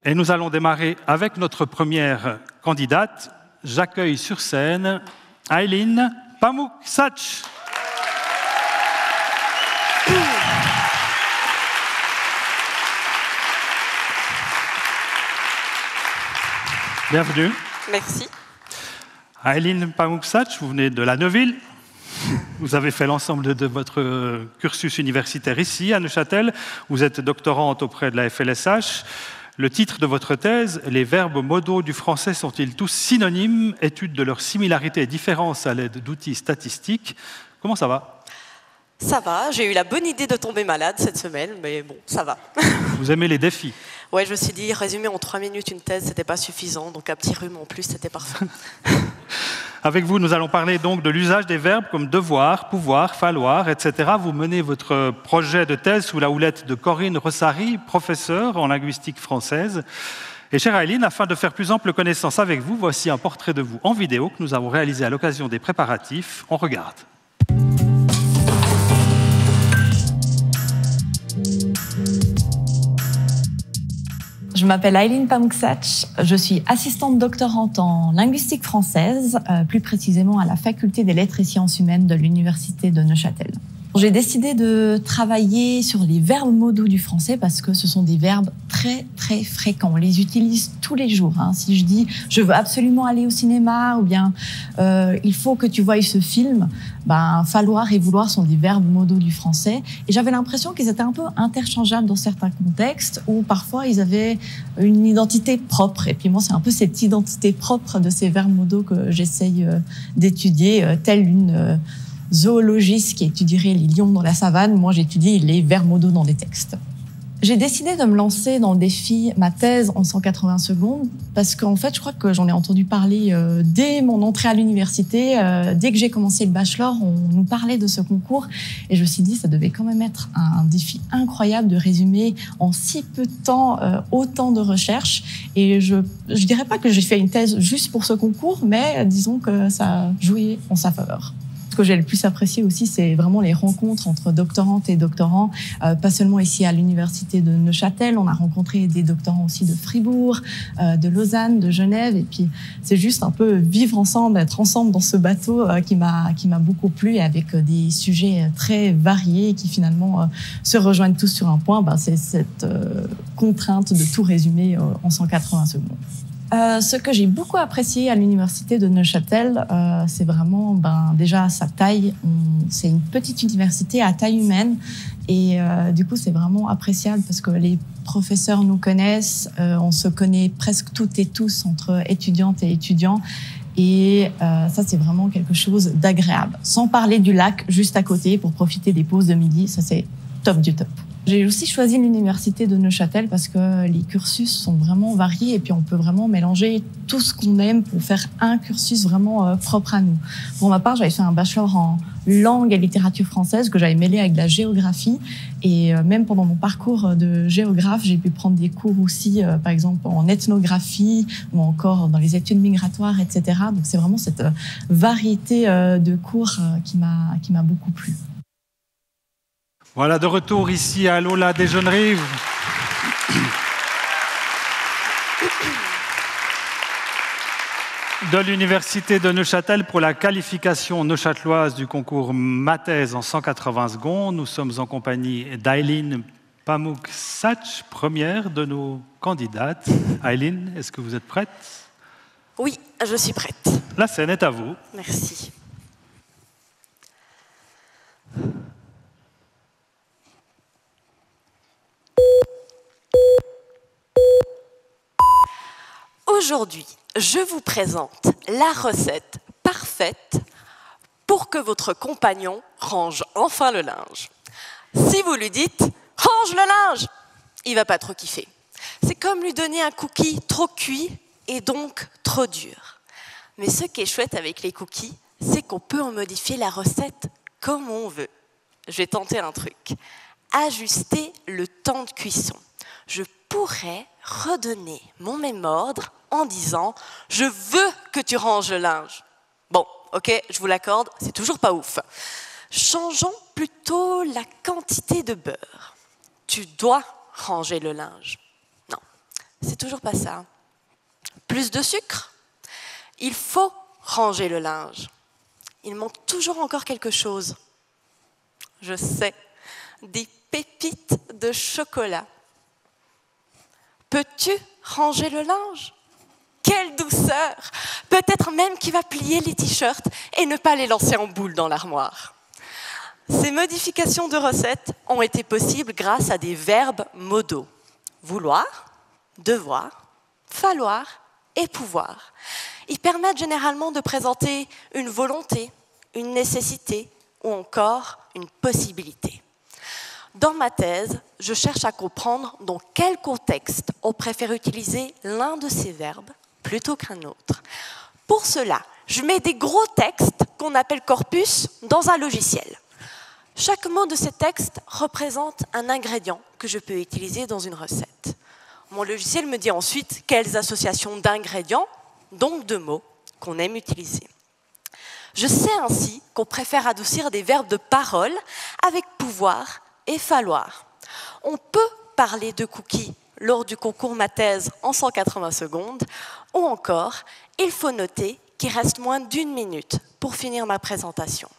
Et nous allons démarrer avec notre première candidate. J'accueille sur scène Aylin Pamuk-Sach. Bienvenue. Merci. Aylin Pamuk-Sach, vous venez de la Neuville. Vous avez fait l'ensemble de votre cursus universitaire ici, à Neuchâtel. Vous êtes doctorante auprès de la FLSH. Le titre de votre thèse, « Les verbes modaux du français sont-ils tous synonymes? Étude de leur similarité et différence à l'aide d'outils statistiques ». Comment ça va? Ça va, j'ai eu la bonne idée de tomber malade cette semaine, mais bon, ça va. Vous aimez les défis? Ouais, je me suis dit, résumer en 3 minutes une thèse, c'était pas suffisant, donc un petit rhume en plus, c'était parfait. Avec vous, nous allons parler donc de l'usage des verbes comme devoir, pouvoir, falloir, etc. Vous menez votre projet de thèse sous la houlette de Corinne Rossary, professeure en linguistique française. Et chère Aylin, afin de faire plus ample connaissance avec vous, voici un portrait de vous en vidéo que nous avons réalisé à l'occasion des préparatifs. On regarde. Je m'appelle Aylin Pamuk-Sach, je suis assistante doctorante en linguistique française, plus précisément à la faculté des lettres et sciences humaines de l'université de Neuchâtel. J'ai décidé de travailler sur les verbes modaux du français parce que ce sont des verbes très très fréquents. On les utilise tous les jours. Si je dis « je veux absolument aller au cinéma » ou bien « il faut que tu voies ce film », falloir et vouloir sont des verbes modaux du français. Et j'avais l'impression qu'ils étaient un peu interchangeables dans certains contextes où parfois ils avaient une identité propre. Et puis moi, c'est un peu cette identité propre de ces verbes modaux que j'essaye d'étudier, telle une zoologiste qui étudierait les lions dans la savane. Moi, j'étudie les verbes modaux dans des textes. J'ai décidé de me lancer dans le défi ma thèse en 180 secondes parce qu'en fait, je crois que j'en ai entendu parler dès mon entrée à l'université. Dès que j'ai commencé le bachelor, on nous parlait de ce concours et je me suis dit ça devait quand même être un défi incroyable de résumer en si peu de temps autant de recherches. Et je dirais pas que j'ai fait une thèse juste pour ce concours, mais disons que ça a joué en sa faveur. Ce que j'ai le plus apprécié aussi, c'est vraiment les rencontres entre doctorantes et doctorants, pas seulement ici à l'université de Neuchâtel, on a rencontré des doctorants aussi de Fribourg, de Lausanne, de Genève, et puis c'est juste un peu vivre ensemble, être ensemble dans ce bateau qui m'a beaucoup plu, avec des sujets très variés qui finalement se rejoignent tous sur un point, c'est cette contrainte de tout résumer en 180 secondes. Ce que j'ai beaucoup apprécié à l'université de Neuchâtel, c'est vraiment déjà sa taille. C'est une petite université à taille humaine et du coup c'est vraiment appréciable parce que les professeurs nous connaissent, on se connaît presque toutes et tous entre étudiantes et étudiants. Et ça, c'est vraiment quelque chose d'agréable. Sans parler du lac juste à côté pour profiter des pauses de midi, ça c'est top du top. J'ai aussi choisi l'université de Neuchâtel parce que les cursus sont vraiment variés et puis on peut vraiment mélanger tout ce qu'on aime pour faire un cursus vraiment propre à nous. Pour ma part, j'avais fait un bachelor en langue et littérature française que j'avais mêlé avec de la géographie et même pendant mon parcours de géographe, j'ai pu prendre des cours aussi, par exemple en ethnographie ou encore dans les études migratoires, etc. Donc c'est vraiment cette variété de cours qui m'a beaucoup plu. Voilà, de retour ici à l'Aula Déjeunerie. De l'université de Neuchâtel pour la qualification neuchâteloise du concours Ma thèse en 180 secondes. Nous sommes en compagnie d'Aylin Pamuk-Sach, première de nos candidates. Aylin, est-ce que vous êtes prête? Oui, je suis prête. La scène est à vous. Merci. Aujourd'hui, je vous présente la recette parfaite pour que votre compagnon range enfin le linge. Si vous lui dites « range le linge », il ne va pas trop kiffer. C'est comme lui donner un cookie trop cuit et donc trop dur. Mais ce qui est chouette avec les cookies, c'est qu'on peut en modifier la recette comme on veut. Je vais tenter un truc. Ajuster le temps de cuisson. Je pourrais redonner mon même ordre en disant « je veux que tu ranges le linge ». Bon, ok, je vous l'accorde, c'est toujours pas ouf. Changeons plutôt la quantité de beurre. Tu dois ranger le linge. Non, c'est toujours pas ça. Plus de sucre? Il faut ranger le linge. Il manque toujours encore quelque chose. Je sais, des pépites de chocolat. Peux-tu ranger le linge? Quelle douceur! Peut-être même qu'il va plier les t-shirts et ne pas les lancer en boule dans l'armoire. Ces modifications de recettes ont été possibles grâce à des verbes modaux. Vouloir, devoir, falloir et pouvoir. Ils permettent généralement de présenter une volonté, une nécessité ou encore une possibilité. Dans ma thèse, je cherche à comprendre dans quel contexte on préfère utiliser l'un de ces verbes plutôt qu'un autre. Pour cela, je mets des gros textes qu'on appelle corpus dans un logiciel. Chaque mot de ces textes représente un ingrédient que je peux utiliser dans une recette. Mon logiciel me dit ensuite quelles associations d'ingrédients, donc de mots, qu'on aime utiliser. Je sais ainsi qu'on préfère adoucir des verbes de parole avec pouvoir et falloir. On peut parler de cookies lors du concours Ma thèse en 180 secondes, ou encore, il faut noter qu'il reste moins d'1 minute pour finir ma présentation.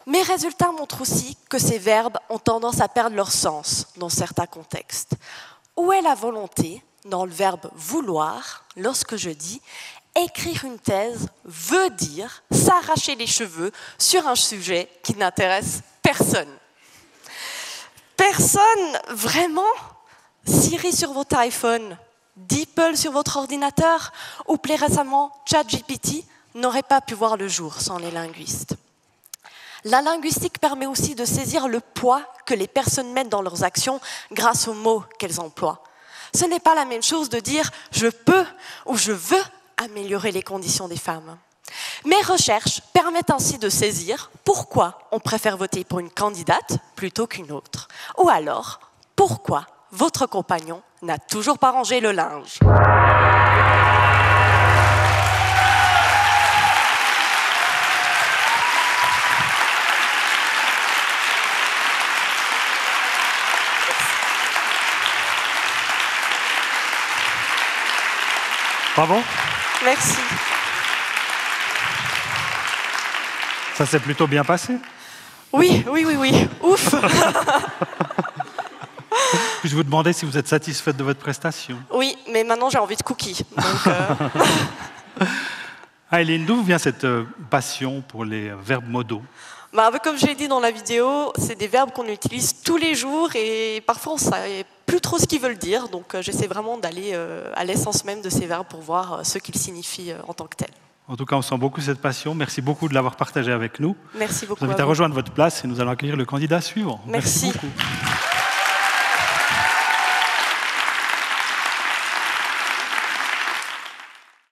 Mes résultats montrent aussi que ces verbes ont tendance à perdre leur sens dans certains contextes. Où est la volonté dans le verbe vouloir lorsque je dis écrire une thèse veut dire s'arracher les cheveux sur un sujet qui n'intéresse personne? Personne, vraiment? Siri sur votre iPhone, DeepL sur votre ordinateur ou plus récemment ChatGPT n'auraient pas pu voir le jour sans les linguistes. La linguistique permet aussi de saisir le poids que les personnes mettent dans leurs actions grâce aux mots qu'elles emploient. Ce n'est pas la même chose de dire « je peux » ou « je veux » améliorer les conditions des femmes. Mes recherches permettent ainsi de saisir pourquoi on préfère voter pour une candidate plutôt qu'une autre. Ou alors, pourquoi votre compagnon n'a toujours pas rangé le linge. Bravo. Merci. Ça s'est plutôt bien passé. Oui. Ouf. Puis je vous demandais si vous êtes satisfaite de votre prestation. Oui, mais maintenant j'ai envie de cookies. Aileen, d'où vient cette passion pour les verbes modaux? Comme je l'ai dit dans la vidéo, c'est des verbes qu'on utilise tous les jours et parfois on ne sait plus trop ce qu'ils veulent dire. Donc j'essaie vraiment d'aller à l'essence même de ces verbes pour voir ce qu'ils signifient en tant que tels. En tout cas, on sent beaucoup cette passion. Merci beaucoup de l'avoir partagée avec nous. Merci beaucoup. Je vous invite à rejoindre votre place et nous allons accueillir le candidat suivant. Merci beaucoup.